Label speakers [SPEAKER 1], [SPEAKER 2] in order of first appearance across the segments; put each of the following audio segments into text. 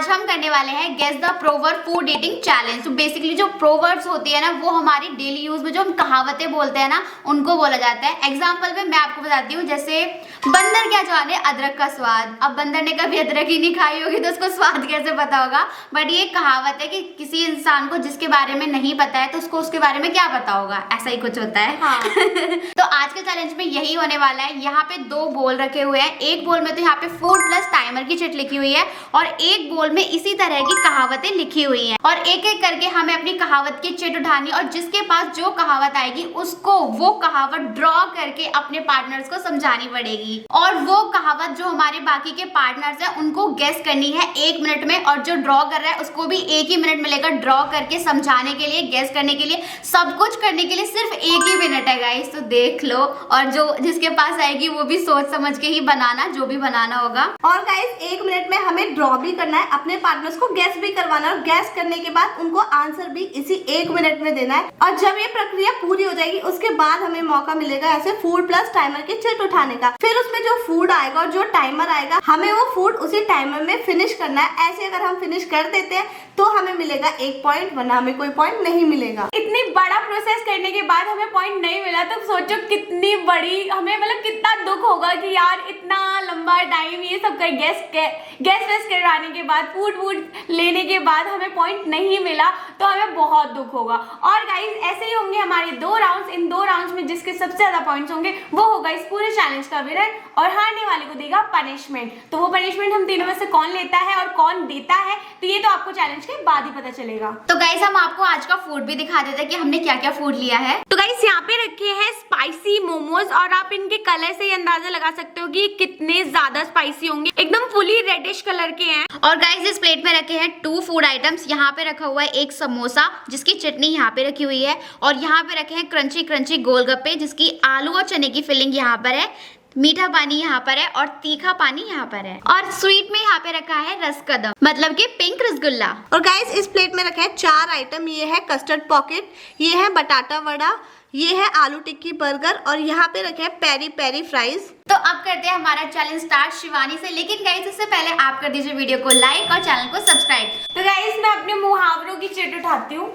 [SPEAKER 1] आज हम करने वाले हैं guess the proverb food eating challenge. तो बेसिकली जो प्रोवर्ब्स होती है ना, वो हमारी डेली यूज में जो हम कहावतें बोलते हैं ना, उनको बोला जाता है। एग्जाम्पल में मैं आपको बताती हूँ, जैसे बंदर क्या जाने अदरक का स्वाद। अब बंदर ने कभी अदरक ही नहीं खाई होगी तो उसको स्वाद कैसे पता होगा। बट ये कहावत है कि किसी इंसान को जिसके बारे में नहीं पता है तो उसको उसके बारे में क्या पता होगा, ऐसा ही कुछ होता है। हाँ। तो आज के चैलेंज में यही होने वाला है। यहाँ पे 2 बोल रखे हुए हैं। एक बोल में तो यहाँ पे फूड प्लस टाइमर की चिट लिखी हुई है और एक बोल में इसी तरह की कहावतें लिखी हुई हैं। और एक एक करके हमें अपनी कहावत की चिट उठानी और जिसके पास जो कहावत आएगी उसको वो कहावत ड्रॉ करके अपने पार्टनर्स को समझानी पड़ेगी। और वो कहावत जो हमारे बाकी के पार्टनर्स हैं उनको गेस करनी है 1 मिनट में, और जो ड्रॉ कर रहा है उसको भी 1 ही मिनट मिलेगा ड्रॉ करके समझाने के लिए, गेस करने के लिए। सब कुछ करने के लिए सिर्फ 1 ही मिनट है गाइस, तो देख लो। और जो जिसके पास आएगी वो भी सोच समझ के ही बनाना, जो भी बनाना होगा।
[SPEAKER 2] और गाइस 1 मिनट में हमें ड्रॉ भी करना है, अपने पार्टनर्स को गैस भी करवाना है और गैस करने के बाद उनको आंसर भी इसी 1 मिनट में देना है। और जब ये प्रक्रिया पूरी हो जाएगी उसके बाद हमें मौका मिलेगा ऐसे फूड प्लस टाइमर की चिट उठाने का। फिर उसमें जो फूड आएगा और जो टाइमर आएगा, हमें वो फूड उसी टाइमर में फिनिश करना है। ऐसे अगर हम फिनिश कर देते हैं तो हमें मिलेगा 1 पॉइंट, वरना हमें कोई पॉइंट नहीं मिलेगा।
[SPEAKER 3] इतनी बड़ा प्रोसेस करने के बाद हमें पॉइंट नहीं मिला तो सोचो कितनी बड़ी हमें मतलब कितना दुख होगा कि यार इतना लंबा टाइम ये सब कर गैस करवाने के बाद फूड लेने के बाद हमें पॉइंट नहीं मिला तो हमें बहुत दुख होगा। और गाइस ऐसे ही होंगे हमारे 2 राउंड्स। इन 2 राउंड्स में जिसके सबसे ज्यादा पॉइंट्स होंगे वो होगा इस पूरे चैलेंज का विनर और हारने वाले को देगा पनिशमेंट। तो वो पनिशमेंट हम तीनों में से कौन लेता है और कौन देता है तो ये तो आपको चैलेंज के बाद ही पता चलेगा।
[SPEAKER 1] तो गाइस हम आपको आज का फूड भी दिखा देते हैं कि हमने क्या क्या फूड लिया है।
[SPEAKER 3] तो गाइस यहाँ पे रखे हैं स्पाइसी मोमोज और आप इनके कलर से ही अंदाजा लगा सकते हो कि कितने ज्यादा स्पाइसी होंगे। एकदम फुली रेडिश कलर के हैं।
[SPEAKER 1] और गाइस इस प्लेट में रखे हैं 2 फूड आइटम्स। यहाँ पे रखा हुआ है एक समोसा जिसकी चटनी यहाँ पे रखी हुई है, और यहाँ पे रखे हैं क्रंची क्रंची गोलगप्पे जिसकी आलू और चने की फिलिंग यहाँ पर है, मीठा पानी यहाँ पर है और तीखा पानी यहाँ पर है। और स्वीट में यहाँ पे रखा है रसकदम, मतलब कि पिंक रसगुल्ला।
[SPEAKER 2] और गाइस इस प्लेट में रखे हैं 4 आइटम। ये है कस्टर्ड पॉकेट, ये है बटाटा वड़ा, ये है आलू टिक्की बर्गर और यहाँ पे रखे हैं पेरी पेरी फ्राइज।
[SPEAKER 1] तो अब करते हैं हमारा चैलेंज स्टार्ट शिवानी से, लेकिन गाइस इससे पहले आप कर दीजिए वीडियो को लाइक और चैनल को सब्सक्राइब।
[SPEAKER 3] तो गाइस मैं अपने मुहावरों की चिट उठाती हूँ।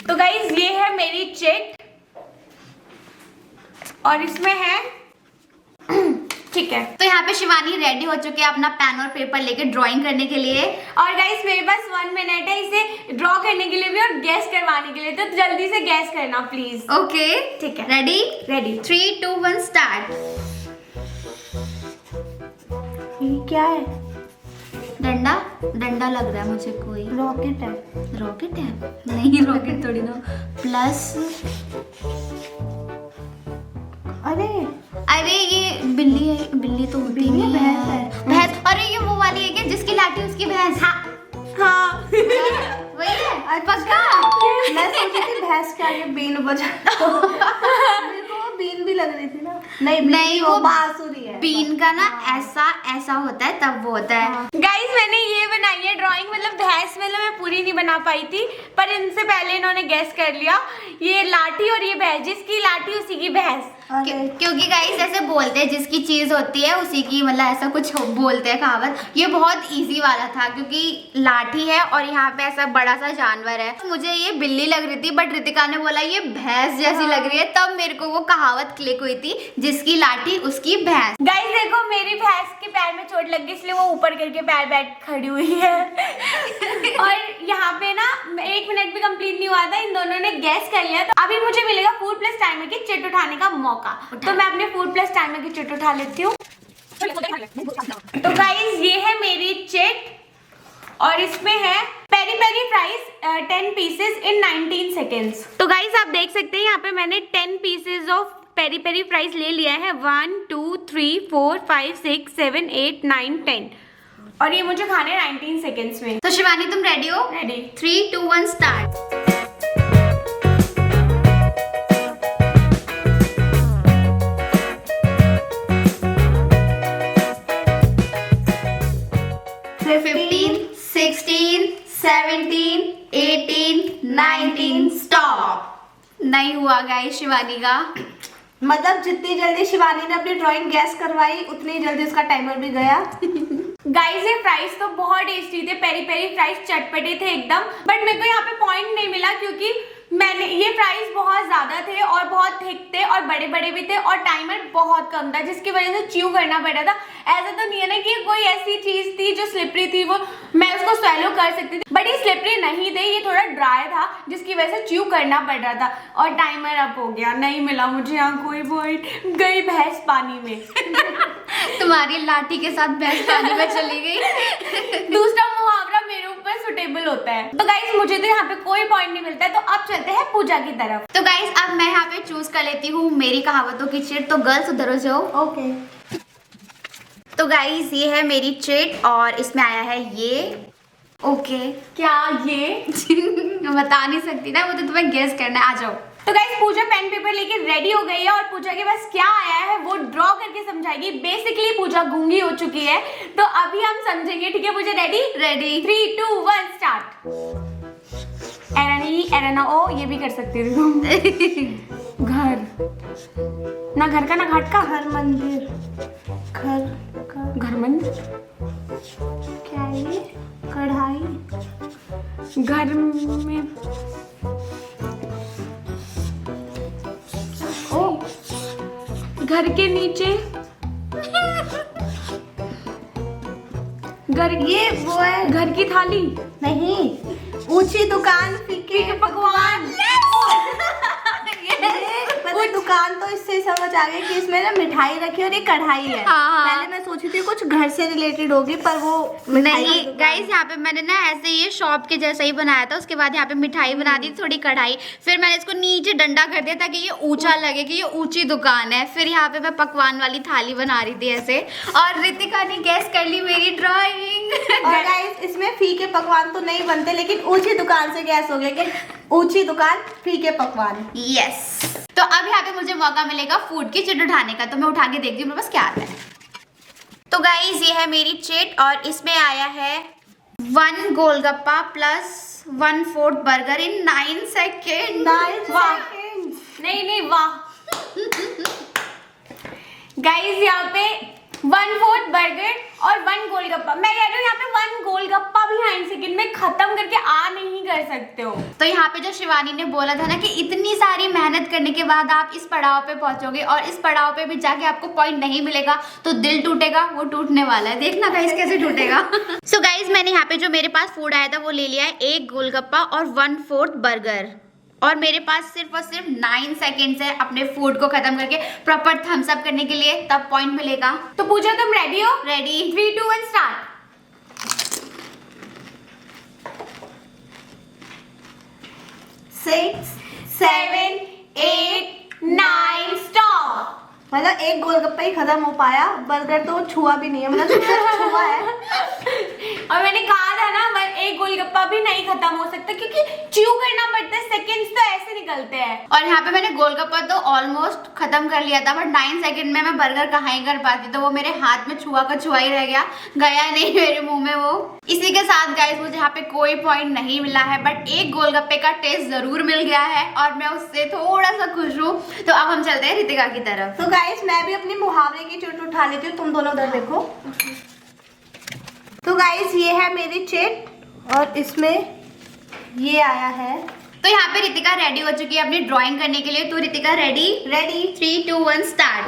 [SPEAKER 3] तो गाइस ये है मेरी चिट और इसमें है ठीक है।
[SPEAKER 1] तो यहाँ पे शिवानी रेडी हो चुके हैं अपना पेन और पेपर लेके ड्राइंग करने के लिए।
[SPEAKER 3] और गाइस मेरे पास 1 मिनट है इसे ड्रॉ करने के लिए भी और गैस करवाने के लिए, तो जल्दी से गैस करना प्लीज।
[SPEAKER 1] ओके
[SPEAKER 3] ठीक है।
[SPEAKER 1] Ready
[SPEAKER 3] ready
[SPEAKER 1] 3 2 1 start.
[SPEAKER 2] ये क्या है?
[SPEAKER 1] डंडा डंडा लग रहा है मुझे, कोई
[SPEAKER 2] रॉकेट है।
[SPEAKER 1] रॉकेट है? नहीं रॉकेट थोड़ी ना। प्लस अरे ये बिल्ली है। बिल्ली तो होती नहीं है, भैंस। अरे ये वो वाली है क्या जिसकी लाठी उसकी भैंस?
[SPEAKER 2] हाँ
[SPEAKER 1] वही है पक्का।
[SPEAKER 2] मैं सोची थी भैंस के आगे बीन बजा। मेरे को वो बीन भी लग रही थी ना। नहीं वो बांसुरी है।
[SPEAKER 1] बीन का ना ऐसा होता है तब वो होता है।
[SPEAKER 3] गाइस मैंने ये बनाई है ड्राइंग, मतलब भैंस मतलब मैं पूरी नहीं बना पाई थी पर इनसे पहले इन्होंने गैस कर लिया। ये लाठी और ये भैंस, जिसकी लाठी उसी की भैंस।
[SPEAKER 1] क्योंकि गाइस ऐसे बोलते हैं जिसकी चीज होती है उसी की, मतलब ऐसा कुछ बोलते हैं कहावत। ये बहुत इजी वाला था क्योंकि लाठी है और यहाँ पे ऐसा बड़ा सा जानवर है। मुझे ये बिल्ली लग रही थी बट रितिका ने बोला ये भैंस जैसी लग रही है, तब मेरे को वो कहावत क्लिक हुई थी, जिसकी लाठी उसकी भैंस।
[SPEAKER 3] गाइस देखो मेरी भैंस के पैर में चोट लग गई इसलिए वो ऊपर करके पैर बैठ खड़ी हुई है। और यहाँ पे ना 1 मिनट भी कंप्लीट नहीं हुआ था, इन दोनों ने गैस कर लिया। तो अभी मुझे मिलेगा फूड प्लस टाइमर की चिट उठाने का मौका। तो मैं अपने फूड प्लस टाइमर की चिट उठा लेती हूँ। तो गाइस ये है मेरी चिट और इसमें है peri peri fries 10 pieces in 19 seconds. तो गाइस आप देख सकते हैं यहाँ पे मैंने 10 pieces of peri peri fries ले लिया है। 1 2 3 4 5 6 7 8 9 10 और ये मुझे खाने 19 सेकेंड्स में।
[SPEAKER 1] तो शिवानी तुम रेडी हो?
[SPEAKER 3] Ready
[SPEAKER 1] 3 2 1 start. स्टॉप। नहीं हुआ गाइस शिवानी का।
[SPEAKER 2] मतलब जितनी जल्दी शिवानी ने अपनी ड्राइंग गैस करवाई उतनी जल्दी उसका टाइमर भी गया।
[SPEAKER 3] गाइस ये फ्राइज तो बहुत टेस्टी थे, पेरी पेरी फ्राइज चटपटे थे एकदम, बट मेरे को यहाँ पे पॉइंट नहीं मिला क्योंकि मैंने ये फ्राइज बहुत ज्यादा थे और बहुत थिक थे और बड़े बड़े भी थे और टाइमर बहुत कम था जिसकी वजह से च्यू करना पड़ रहा था। ऐसा तो नहीं है ना कि कोई ऐसी चीज थी जो स्लिपरी थी वो मैं उसको स्वेलो कर सकती थी, बट ये स्लिपरी नहीं थे, ये थोड़ा ड्राई था जिसकी वजह से च्यू करना पड़ रहा था और टाइमर अप हो गया। नहीं मिला मुझे यहाँ कोई पॉइंट, गई भैंस पानी में।
[SPEAKER 1] तुम्हारी लाठी के साथ भैंस पानी में चली गई।
[SPEAKER 3] दूसरा मुहावरा मेरे ऊपर सुटेबल होता है। तो गाइस मुझे तो यहाँ पे कोई पॉइंट नहीं मिलता है, तो अब चलते हैं पूजा की तरफ।
[SPEAKER 1] तो गाइस अब मैं यहाँ पे चूज कर लेती हूँ मेरी कहावतों की चिट। तो गर्ल्स उधर हो जाओ।
[SPEAKER 2] ओके।
[SPEAKER 1] तो गाइस ये है मेरी चिट और इसमें आया है ये। ओके
[SPEAKER 3] क्या ये?
[SPEAKER 1] बता नहीं सकती ना, वो तो तुम्हें गेस करना है। आ जाओ।
[SPEAKER 3] तो गाइस पूजा पेन पेपर लेके रेडी हो गई है और पूजा के पास क्या आया है वो ड्रॉ करके समझाएगी। बेसिकली पूजा गूंगी हो चुकी है, तो अभी हम समझेंगे। ठीक है पूजा, रेडी?
[SPEAKER 1] रेडी।
[SPEAKER 3] 3 2 1 स्टार्ट। एरानी एराना ओ, ये भी कर सकती थी तुम। घर, ना घर का ना घाट का।
[SPEAKER 2] घर मंदिर,
[SPEAKER 3] घर मंदिर,
[SPEAKER 2] क्या है ये? कढ़ाई,
[SPEAKER 3] घर में ओ, घर के नीचे घर,
[SPEAKER 2] ये वो है।
[SPEAKER 3] घर की थाली,
[SPEAKER 2] नहीं, ऊंची दुकान, फीके
[SPEAKER 3] पकवान।
[SPEAKER 2] पता दुकान तो इससे समझ आ गई कि इसमें ना मिठाई रखी और ये कढ़ाई है।
[SPEAKER 1] हाँ।
[SPEAKER 2] पहले मैं सोची थी कुछ घर से रिलेटेड होगी, पर वो मिठाई की
[SPEAKER 1] नहीं
[SPEAKER 2] दुकान।
[SPEAKER 1] गाइस, यहाँ पे मैंने ना ऐसे ये शॉप के जैसा ही बनाया था। उसके बाद यहाँ पे मिठाई बना दी, थोड़ी कढ़ाई, फिर मैंने इसको नीचे डंडा कर दिया ताकि ये ऊंचा लगे कि ये ऊंची दुकान है। फिर यहाँ पे मैं पकवान वाली थाली बना रही थी ऐसे, और रितिका ने गैस कर ली मेरी ड्राइंग।
[SPEAKER 2] और गाइस इसमें फीके पकवान तो नहीं बनते, लेकिन ऊंची दुकान से गैस हो गया कि ऊंची दुकान फीके पकवान।
[SPEAKER 1] यस। तो अब यहाँ पे मुझे मौका मिलेगा फूड की चिट उठाने का, तो मैं उठा के देखती हूँ मेरे पास क्या आता है। तो गाइस ये है मेरी चिट और इसमें आया है 1 गोलगप्पा प्लस 1/4 बर्गर इन 9 सेकेंड।
[SPEAKER 3] वाह। नहीं वाह। गाइस यहाँ पे 1/4 बर्गर और 1 गोलगप्पा, मैं कह रही हूँ यहाँ पे 1 गोलगप्पा भी 9 सेकंड में खत्म करके आ नहीं कर सकते हो।
[SPEAKER 1] तो यहाँ पे जो शिवानी ने बोला था ना कि इतनी सारी मेहनत करने के बाद आप इस पड़ाव पे पहुंचोगे और इस पड़ाव पे भी जाके आपको पॉइंट नहीं मिलेगा तो दिल टूटेगा, वो टूटने वाला है। देखना गाइस कैसे टूटेगा। सो गाइस मैंने यहाँ पे जो मेरे पास फूड आया था वो ले लिया है 1 गोलगप्पा और 1/4 बर्गर, और मेरे पास सिर्फ और सिर्फ 9 सेकेंड्स है अपने फूड को खत्म करके प्रॉपर थम्स अप करने के लिए, तब पॉइंट मिलेगा।
[SPEAKER 3] तो पूजा तुम रेडी हो?
[SPEAKER 1] रेडी।
[SPEAKER 3] 3 2 1 स्टार्ट।
[SPEAKER 2] 6
[SPEAKER 3] 7 8 9 स्टॉप।
[SPEAKER 2] मतलब 1 गोलगप्पा ही खत्म हो पाया, बर्गर तो छुआ भी नहीं है, मतलब सिर्फ छुआ है।
[SPEAKER 3] और मैंने कहा था ना 1 गोलगप्पा भी नहीं खत्म हो सकता क्योंकि च्यू करना पड़ता है, सेकंड्स तो ऐसे निकलते हैं।
[SPEAKER 1] और यहाँ पे मैंने गोलगप्पा तो ऑलमोस्ट खत्म कर लिया था, बट 9 सेकंड में मैं बर्गर कहाँ ही कर पाती, तो वो मेरे हाथ में छुआ का छुआ ही रह गया नहीं मेरे मुंह में वो। इसी के साथ गाइस मुझे यहाँ पे कोई पॉइंट नहीं मिला है, बट 1 गोलगप्पे का टेस्ट जरूर मिल गया है और मैं उससे थोड़ा सा खुश हूँ। तो अब हम चलते हैं रितिका की तरफ।
[SPEAKER 2] तो गाइस मैं भी अपनी मुहावरे की चिट उठा लेती हूँ, तुम दोनों उधर देखो। तो गाइस ये है मेरी चिट और इसमें ये आया है।
[SPEAKER 1] तो यहाँ पे रितिका रेडी हो चुकी है अपनी ड्राइंग करने के लिए। तो रितिका रेडी?
[SPEAKER 2] रेडी।
[SPEAKER 1] 3 2 1 स्टार्ट।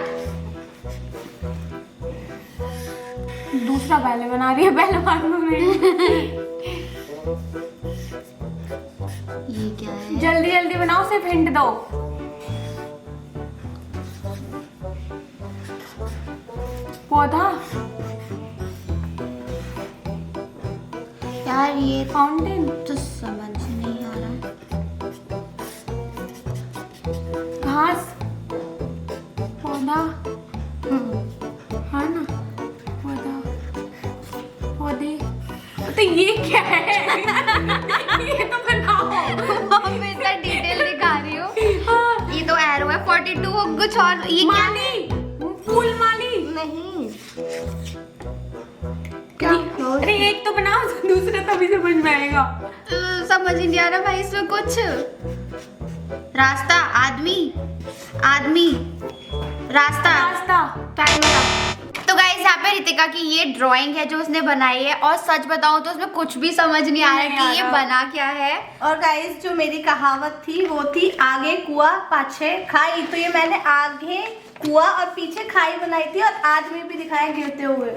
[SPEAKER 3] दूसरा पहले बना रही है, पहले बाद में
[SPEAKER 1] ये क्या है?
[SPEAKER 3] जल्दी जल्दी बनाओ, सिर्फ हिंट दो। पौधा,
[SPEAKER 1] यार ये
[SPEAKER 3] फाउंटेन,
[SPEAKER 1] तो समझ नहीं आ रहा।
[SPEAKER 3] घास, पौधा, हाँ ना, पौधा, पौधे। तो ये क्या है? ये तो बनाओ।
[SPEAKER 1] मैं इतना डिटेल दिखा रही हूँ। ये तो एरो है 42, कुछ और। ये क्या है?
[SPEAKER 3] माली, फूल माली।
[SPEAKER 2] नहीं, क्या?
[SPEAKER 3] अरे एक तो बनाओ, दूसरा तभी समझ में आएगा।
[SPEAKER 1] समझ ही नहीं आ रहा भाई इसमें कुछ। रास्ता, आदमी, आदमी, रास्ता,
[SPEAKER 3] रास्ता,
[SPEAKER 1] टाइम। तो गाइस यहाँ पे रितिका की ये ड्राइंग है जो उसने बनाई है, और सच बताऊं तो उसमें कुछ भी समझ नहीं आ रहा है कि ये बना क्या है।
[SPEAKER 2] और गाइस जो मेरी कहावत थी वो थी आगे कुआं पाछे खाई, तो ये मैंने आगे कुआं और पीछे खाई बनाई थी और आज में भी दिखाया गिरते हुए।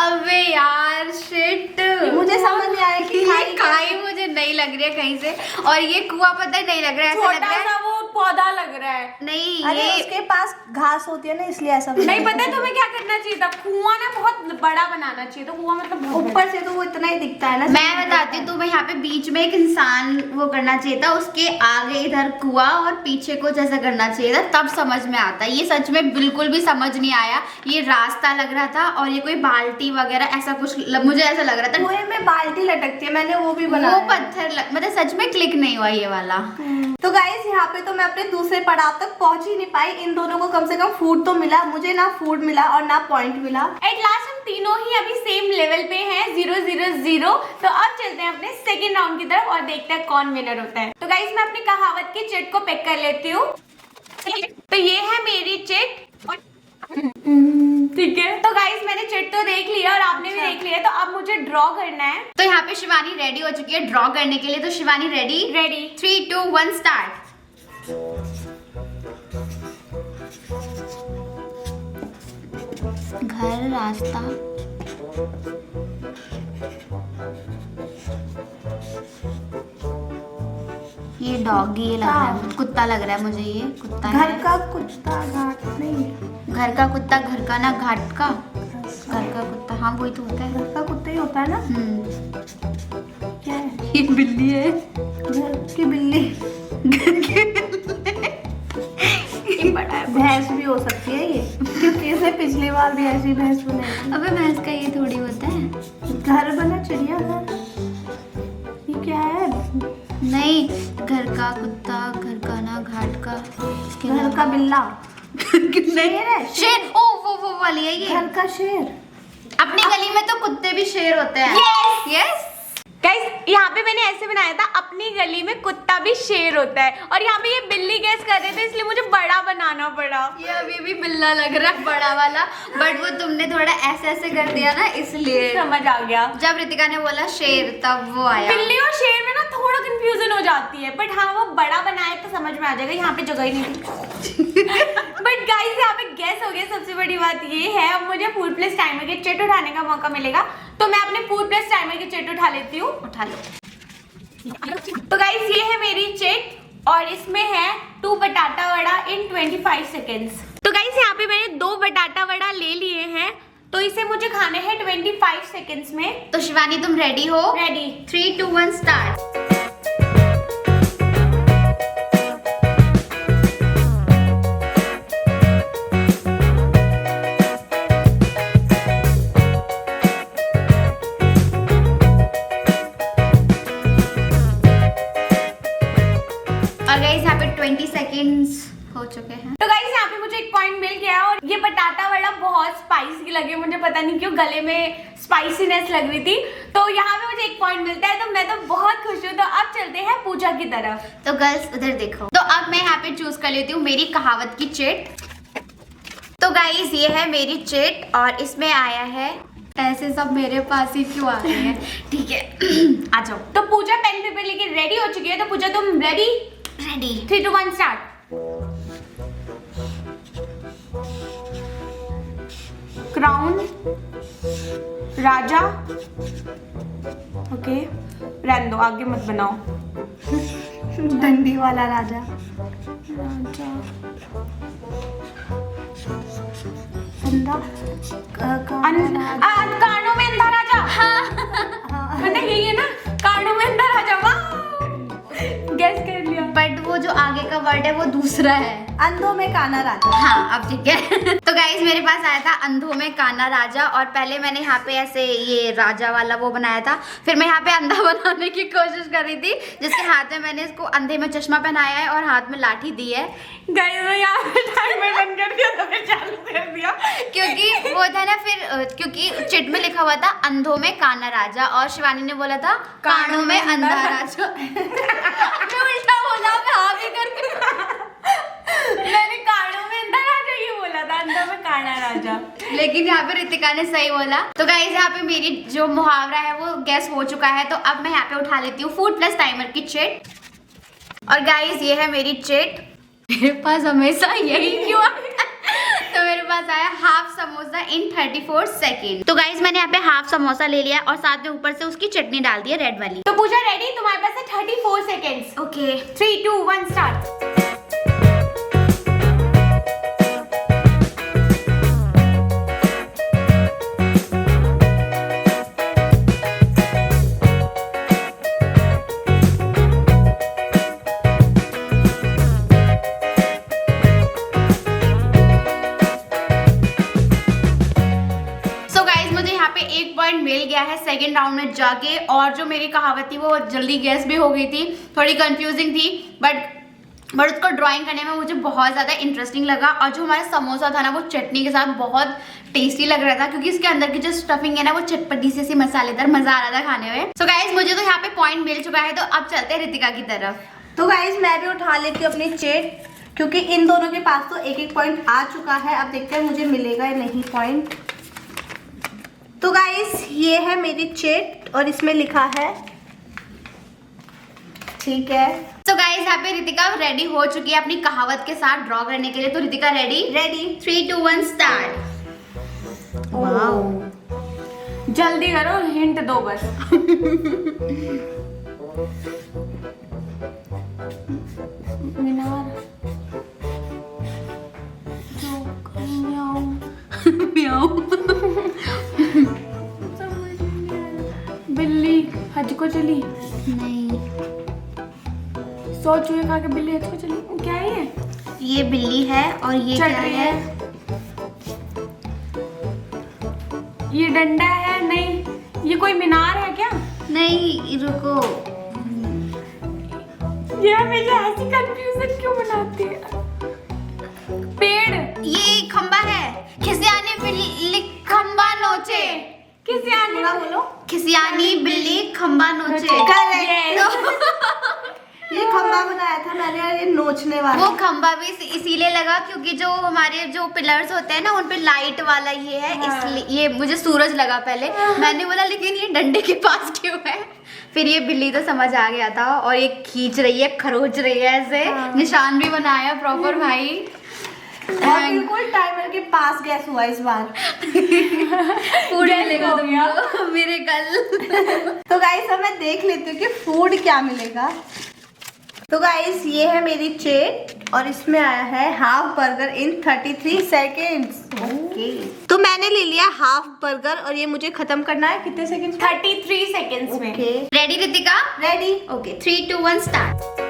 [SPEAKER 1] अबे यार शिट,
[SPEAKER 2] मुझे समझ नहीं आया कि
[SPEAKER 1] ये खाई मुझे नहीं लग रही है कहीं से, और ये कुआं पता ही नहीं लग रहा है, ऐसा लग रहा है
[SPEAKER 3] छोटा सा वो पौधा लग रहा है।
[SPEAKER 1] नहीं
[SPEAKER 2] अरे
[SPEAKER 1] ये
[SPEAKER 2] उसके पास घास होती है ना, इसलिए ऐसा
[SPEAKER 3] नहीं पता है तुम्हें क्या करना चाहिए था, कुआं ना बहुत बड़ा बनाना चाहिए, तो कुआं मतलब बहुत बड़ा।
[SPEAKER 2] ऊपर से तो वो इतना ही दिखता है ना।
[SPEAKER 1] मैं बताती हूँ तुम्हें, यहाँ पे बीच में एक इंसान वो करना चाहिए था, उसके आगे इधर कुआं और पीछे कुछ ऐसा करना चाहिए था, तब समझ में आता। ये सच में बिल्कुल भी समझ नहीं आया, ये रास्ता लग रहा था और ये कोई बाल्टी वगैरह ऐसा कुछ मुझे ऐसा लग रहा था।
[SPEAKER 2] कुएं में बाल्टी लटकती है, मैंने वो भी
[SPEAKER 1] वो
[SPEAKER 2] बनाया।
[SPEAKER 1] पत्थर मतलब सच में क्लिक नहीं हुआ ये वाला।
[SPEAKER 2] तो गाइस यहाँ पे तो मैं अपने दूसरे पड़ाव तक पहुंच ही नहीं पाई। इन दोनों को कम से कम फूड तो मिला, मुझे ना फूड मिला और ना पॉइंट मिला।
[SPEAKER 3] एट लास्ट हम तीनों ही अभी सेम लेवल पे हैं, 0-0-0। तो अब चलते हैं अपने सेकंड राउंड की तरफ और देखते हैं कौन विनर होता है। तो गाइस मैं अपनी कहावत की चिट को पिक कर लेती हूँ। तो ये है मेरी चिट, ठीक है। तो गाइस मैंने चिट तो देख लिया और आपने भी देख लिया, तो अब मुझे ड्रॉ करना है।
[SPEAKER 1] तो यहाँ पे शिवानी रेडी हो चुकी है ड्रॉ करने के लिए, तो शिवानी रेडी?
[SPEAKER 3] रेडी।
[SPEAKER 1] 3, 2, 1 स्टार्ट। घर, रास्ता, ये डॉगी लग रहा है, कुत्ता लग रहा है मुझे, ये कुत्ता
[SPEAKER 2] घर
[SPEAKER 1] है।
[SPEAKER 2] का कुत्ता घाट नहीं,
[SPEAKER 1] घर का कुत्ता घर का ना घाट का, घर का कुत्ता, हाँ वही तो होता है।
[SPEAKER 2] घर का कुत्ता ही होता है ना। क्या है?
[SPEAKER 1] ये बिल्ली है,
[SPEAKER 2] घर की बिल्ली।
[SPEAKER 1] ये बड़ा है।
[SPEAKER 2] भैंस भी हो सकती है ये, क्योंकि इसने पिछली बार भी ऐसी भैंस बनाई थी।
[SPEAKER 1] अबे भैंस का ये थोड़ी होता है।
[SPEAKER 2] घर बना चिड़िया घर, ये क्या है?
[SPEAKER 1] नहीं, घर का कुत्ता घर का ना घाट का, इसके
[SPEAKER 2] घर का बिल्ला, शेर है,
[SPEAKER 1] शेर। ओ वो वाली है ये।
[SPEAKER 2] घर का शेर।
[SPEAKER 1] अपनी गली में तो कुत्ते भी शेर होते हैं।
[SPEAKER 3] Yes!
[SPEAKER 1] यस।
[SPEAKER 3] गाइस यहाँ पे मैंने ऐसे बनाया था, अपनी गली में कुत्ता भी शेर होता है, और यहाँ पे ये बिल्ली गैस कर रहे थे इसलिए मुझे बड़ा बनाना पड़ा।
[SPEAKER 1] ये अभी भी बिल्ला लग रहा है बड़ा वाला, बट वो तुमने थोड़ा ऐसे ऐसे कर दिया ना, इसलिए
[SPEAKER 3] समझ आ गया।
[SPEAKER 1] जब रितिका ने बोला शेर तब वो आया।
[SPEAKER 3] बिल्ली और शेर में ना थोड़ा कंफ्यूजन हो जाती है, बट हाँ वो बड़ा बनाए तो समझ में आ जाएगा। यहाँ पे जगह ही नहीं थी। बट गाइस यहाँ पे गैस हो गया। सबसे बड़ी बात ये है, अब मुझे फूड प्लस टाइमर की चिट उठाने का मौका मिलेगा, तो मैं अपने फूड प्लस टाइमर की चिट उठा लेती हूँ।
[SPEAKER 1] उठा लो।
[SPEAKER 3] तो गाइस ये है मेरी चिट और इसमें है 2 बटाटा वड़ा इन 25 सेकेंड्स। तो गाइस यहाँ पे मैंने 2 बटाटा वड़ा ले लिए हैं, तो इसे मुझे खाने हैं 25 सेकेंड्स में।
[SPEAKER 1] तो शिवानी तुम रेडी हो?
[SPEAKER 3] रेडी।
[SPEAKER 1] 3, 2, 1 स्टार्ट। और गाइस यहाँ पे 20 सेकेंड्स हो चुके हैं।
[SPEAKER 3] तो गाइस यहाँ पे मुझे एक पॉइंट मिल गया, और ये बटाटा वड़ा बहुत स्पाइसी लगे मुझे, पता नहीं क्यों गले में स्पाइसीनेस लग रही थी, तो यहाँ पे मुझे एक पॉइंट मिलता है, तो मैं तो बहुत खुश हूँ। तो अब चलते हैं पूजा की तरफ।
[SPEAKER 1] तो गर्ल्स उधर देखो। तो अब मैं यहाँ पे चूज कर लेती हूँ मेरी कहावत की चिट। तो गाइस ये है मेरी चिट और इसमें आया है, ऐसे सब मेरे पास ही क्यों आ रहे हैं? ठीक है आ जाओ।
[SPEAKER 3] तो पूजा पेन पेपर लेके रेडी हो चुकी है, तो पूजा तुम रेडी?
[SPEAKER 1] रेडी।
[SPEAKER 3] 3, 2, 1 स्टार्ट। क्राउन, राजा, ओके रहने दो, आगे मत बनाओ।
[SPEAKER 2] डंडी वाला राजा, अंधा
[SPEAKER 3] कानों में अंधा राजा। हाँ ना, यही है ना, कानों में अंधा राजा। वाह, गैस कर लिया।
[SPEAKER 1] बट वो जो आगे का वर्ड है वो दूसरा है।
[SPEAKER 2] अंधों में काना राजा।
[SPEAKER 1] हाँ अब ठीक है। तो गाइस मेरे पास आया था अंधों में काना राजा, और पहले मैंने यहाँ पे ऐसे ये राजा वाला वो बनाया था, फिर मैं यहाँ पे अंधा बनाने की कोशिश कर रही थी, जिसके हाथ में मैंने इसको अंधे में चश्मा पहनाया है और हाथ में लाठी दी है।
[SPEAKER 3] गाइस मैं यहाँ पे टाइमर बंद कर दिया, तो मैं चालू कर दिया,
[SPEAKER 1] क्योंकि वो था ना फिर क्योंकि चिट में लिखा हुआ था अंधों में काना राजा, और शिवानी ने बोला था कानों में अंधा राजा। मैं उल्टा बोला, मैं हाँ भी करके
[SPEAKER 3] मैंने कानों में अंधा राजा ही बोला था, अंधा में काना राजा।
[SPEAKER 1] लेकिन यहाँ पे रितिका ने सही बोला। तो गाइस यहाँ पे मेरी जो मुहावरा है वो गैस हो चुका है। तो अब मैं यहाँ पे उठा लेती हूँ फूड प्लस टाइमर की चेट। और गाइस ये है मेरी चेट। मेरे पास हमेशा यही क्यों तो मेरे पास आया हाफ समोसा इन 34 सेकेंड। तो गाइस मैंने यहाँ पे हाफ समोसा ले लिया और साथ में ऊपर से उसकी चटनी डाल दी है रेड वाली।
[SPEAKER 3] तो पूजा रेडी, तुम्हारे पास है 34 सेकेंड्स।
[SPEAKER 1] Okay
[SPEAKER 3] 3, 2, 1 start.
[SPEAKER 1] मिल गया है सेकंड राउंड में जाके। और जो मेरी कहावत थी वो जल्दी गैस भी हो गई थी, थोड़ी कंफ्यूजिंग थी, बट उसको ड्राइंग करने में मुझे बहुत ज़्यादा इंटरेस्टिंग लगा। और जो हमारा समोसा था ना वो चटनी के साथ बहुत टेस्टी लग रहा था, क्योंकि इसके अंदर की जो स्टफिंग है ना वो चटपटी सी मसालेदार, मजा आ रहा था खाने में। सो गाइज मुझे तो यहाँ पे पॉइंट मिल चुका है। तो अब चलते हैं रितिका की तरफ।
[SPEAKER 2] तो गाइज मैं भी उठा लेती हूँ अपनी चेट, क्योंकि इन दोनों के पास तो एक एक पॉइंट आ चुका है। अब देखते हैं मुझे मिलेगा या नहीं पॉइंट। तो गाइस ये है मेरी चेट और इसमें लिखा है, ठीक है।
[SPEAKER 1] तो गाइस यहाँ पे रितिका रेडी हो चुकी है अपनी कहावत के साथ ड्रॉ करने के लिए। तो रितिका रेडी?
[SPEAKER 2] रेडी।
[SPEAKER 1] 3, 2, 1 स्टार्ट।
[SPEAKER 3] जल्दी करो, हिंट दो बस। मीनार, बिल्ली हज को चली।
[SPEAKER 1] नहीं,
[SPEAKER 3] सौ चूहे खा के बिल्ली हज को चली। क्या है
[SPEAKER 1] ये बिल्ली है और ये क्या है?
[SPEAKER 3] ये डंडा है? नहीं। ये कोई मीनार है क्या?
[SPEAKER 1] नहीं, रुको।
[SPEAKER 3] ये हमेशा ऐसी कंफ्यूजन क्यों बनाती है? पेड़।
[SPEAKER 1] ये खंबा है। खिसियानी बिल्ली खंबा नोचे।
[SPEAKER 3] खिसियानी बोलो।
[SPEAKER 1] खिसियानी बिल्ली खंबा नोचे।
[SPEAKER 2] ये खंबा बनाया था मैंने और ये नोचने वाला।
[SPEAKER 1] वो खंबा भी इसीलिए लगा क्योंकि जो हमारे जो पिलर्स होते हैं ना उन पे लाइट वाला ये है, इसलिए ये मुझे सूरज लगा पहले। मैंने बोला लेकिन ये डंडे के पास क्यों है? फिर ये बिल्ली तो समझ आ गया था। और ये खींच रही है, खरोच रही है ऐसे। निशान भी बनाया प्रॉपर भाई।
[SPEAKER 2] और बिल्कुल टाइमर के पास गैस हुआ इस बार।
[SPEAKER 1] फूड मिलेगा तुमको मेरे कल।
[SPEAKER 2] तो गाइस अब मैं देख लेती हूँ कि फूड क्या मिलेगा। तो गाइस ये है मेरी चेट और इसमें आया है हाफ बर्गर इन 33 सेकेंड्स।
[SPEAKER 1] ओके।
[SPEAKER 2] तो मैंने ले लिया हाफ बर्गर और ये मुझे खत्म करना है कितने सेकेंड्स?
[SPEAKER 3] 33 सेकेंड्स में।
[SPEAKER 2] Okay
[SPEAKER 1] ready Ritika?
[SPEAKER 2] Ready.
[SPEAKER 1] Okay 3, 2, 1 start.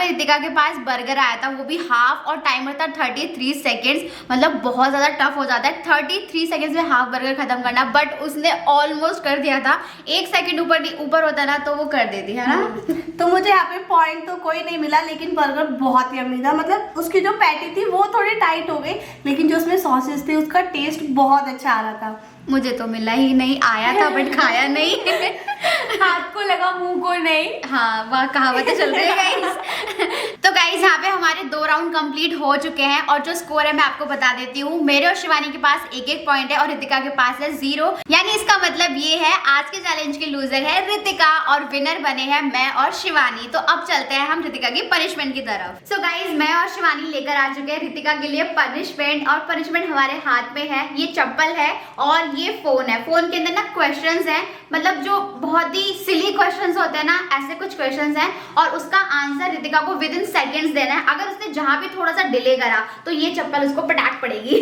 [SPEAKER 1] Ritika के पास बर्गर आया था, वो भी हाफ, और टाइमर था 33 सेकेंड्स। मतलब बहुत ज्यादा टफ हो जाता है 33 सेकेंड्स में हाफ बर्गर खत्म करना, बट उसने ऑलमोस्ट कर दिया था। 1 सेकेंड ऊपर होता ना तो वो कर देती है ना।
[SPEAKER 2] तो मुझे यहाँ पे पॉइंट तो कोई नहीं मिला, लेकिन बर्गर बहुत यम्मी था। मतलब उसकी जो पैटी थी वो थोड़ी टाइट हो गई, लेकिन जो उसमें सॉसेस थे उसका टेस्ट बहुत अच्छा आ रहा था।
[SPEAKER 1] मुझे तो मिला ही नहीं, आया था बट खाया नहीं।
[SPEAKER 3] हाथ को लगा मुंह को नहीं।
[SPEAKER 1] हाँ, वह कहावतें चल रही है गाइस। तो गाइस यहाँ पे हमारे 2 राउंड कंप्लीट हो चुके हैं और जो स्कोर है मैं आपको बता देती हूँ। मेरे और शिवानी के पास 1-1 पॉइंट है और रितिका के पास है 0। यानी इसका मतलब ये है आज के चैलेंज की लूजर है रितिका और विनर बने हैं मैं और शिवानी। तो अब चलते हैं हम रितिका की पनिशमेंट की तरफ। सो गाइज मैं और शिवानी लेकर आ चुके हैं रितिका के लिए पनिशमेंट, और पनिशमेंट हमारे हाथ में है। ये चप्पल है और ये फोन है। फोन के अंदर ना क्वेश्चंस हैं, मतलब जो बहुत ही सिली क्वेश्चंस होते हैं ना, ऐसे कुछ क्वेश्चंस हैं और उसका आंसर रितिका को विद इन सेकेंड्स देना है। अगर उसने जहां भी थोड़ा सा डिले करा तो ये चप्पल उसको पटाख पड़ेगी।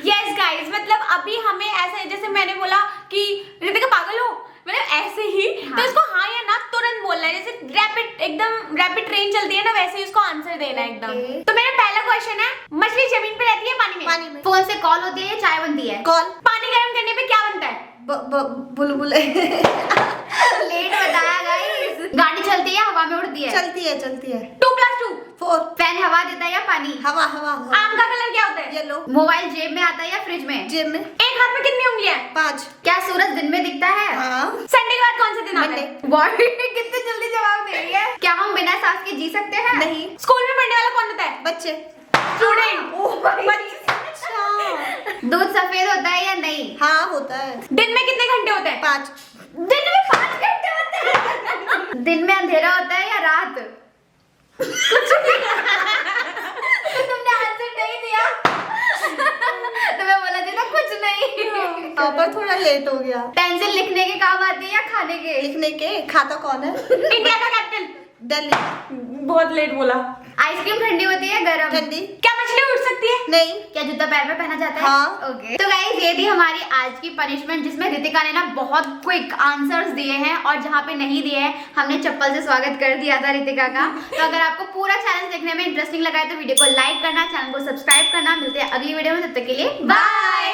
[SPEAKER 3] यस गाइस, मतलब अभी हमें ऐसे, जैसे मैंने बोला कि रितिका पागल हो, मतलब ऐसे ही। हाँ। तो इसको हाँ या ना तुरंत बोलना है, जैसे रैपिड एकदम रैपिड ट्रेन चलती है ना, वैसे ही उसको आंसर देना है एकदम।
[SPEAKER 2] Okay.
[SPEAKER 3] तो मेरा पहला क्वेश्चन है, मछली जमीन पे रहती है पानी में?
[SPEAKER 2] पानी में।
[SPEAKER 1] फोन से कॉल होती है या चाय बनती है?
[SPEAKER 2] कॉल।
[SPEAKER 3] पानी गर्म करने पे क्या बनता है?
[SPEAKER 2] बुलबुले।
[SPEAKER 1] लेट बताया गाइस। गाड़ी चलती है या हवा में उड़ती है?
[SPEAKER 2] चलती है
[SPEAKER 3] 2+2।
[SPEAKER 2] 4।
[SPEAKER 1] फैन हवा देता है या पानी?
[SPEAKER 2] हवा हवा।
[SPEAKER 3] आम का कलर क्या होता है?
[SPEAKER 2] येलो।
[SPEAKER 1] मोबाइल जेब में आता है या फ्रिज में?
[SPEAKER 2] जेब में।
[SPEAKER 3] एक हाथ में कितनी उंगलियां हैं?
[SPEAKER 2] 5।
[SPEAKER 1] क्या सूरज दिन में दिखता है?
[SPEAKER 2] हाँ।
[SPEAKER 3] संडे के बाद कौन सा दिन आता है?
[SPEAKER 2] Monday।
[SPEAKER 1] बॉडी कितने जल्दी जवाब दे रही है। क्या हम बिना सांस के जी सकते हैं?
[SPEAKER 2] नहीं।
[SPEAKER 3] स्कूल में पढ़ने वाला कौन होता है?
[SPEAKER 2] बच्चे।
[SPEAKER 3] स्टूडेंट।
[SPEAKER 2] अच्छा।
[SPEAKER 1] दूध सफेद होता है या नहीं?
[SPEAKER 2] हाँ होता है।
[SPEAKER 3] दिन में कितने घंटे होते हैं?
[SPEAKER 2] 5।
[SPEAKER 1] दिन में 5 घंटे होते हैं। दिन में अंधेरा होता है या रात? तुमने आंसर नहीं दिया। तुम्हें बोला थी ना कुछ नहीं।
[SPEAKER 2] पर थोड़ा लेट हो गया।
[SPEAKER 1] पेंसिल लिखने के काम आती है या खाने के?
[SPEAKER 2] लिखने के। खाता कौन है?
[SPEAKER 3] इंडिया का कैपिटल?
[SPEAKER 2] दिल्ली।
[SPEAKER 3] बहुत लेट बोला।
[SPEAKER 1] आइसक्रीम ठंडी होती है गरम?
[SPEAKER 2] ठंडी।
[SPEAKER 3] क्या मछली उड़ सकती है?
[SPEAKER 2] नहीं।
[SPEAKER 1] क्या जूता पैर में पहना जाता है?
[SPEAKER 2] हाँ।
[SPEAKER 1] ओके। तो गाइस ये थी हमारी आज की पनिशमेंट, जिसमें रितिका ने ना बहुत क्विक आंसर्स दिए हैं और जहाँ पे नहीं दिए हैं हमने चप्पल से स्वागत कर दिया था रितिका का। तो अगर आपको पूरा चैलेंज देखने में इंटरेस्टिंग लगा है तो वीडियो को लाइक करना, चैनल को सब्सक्राइब करना। मिलते हैं अगली वीडियो में, तब तक के लिए बाय।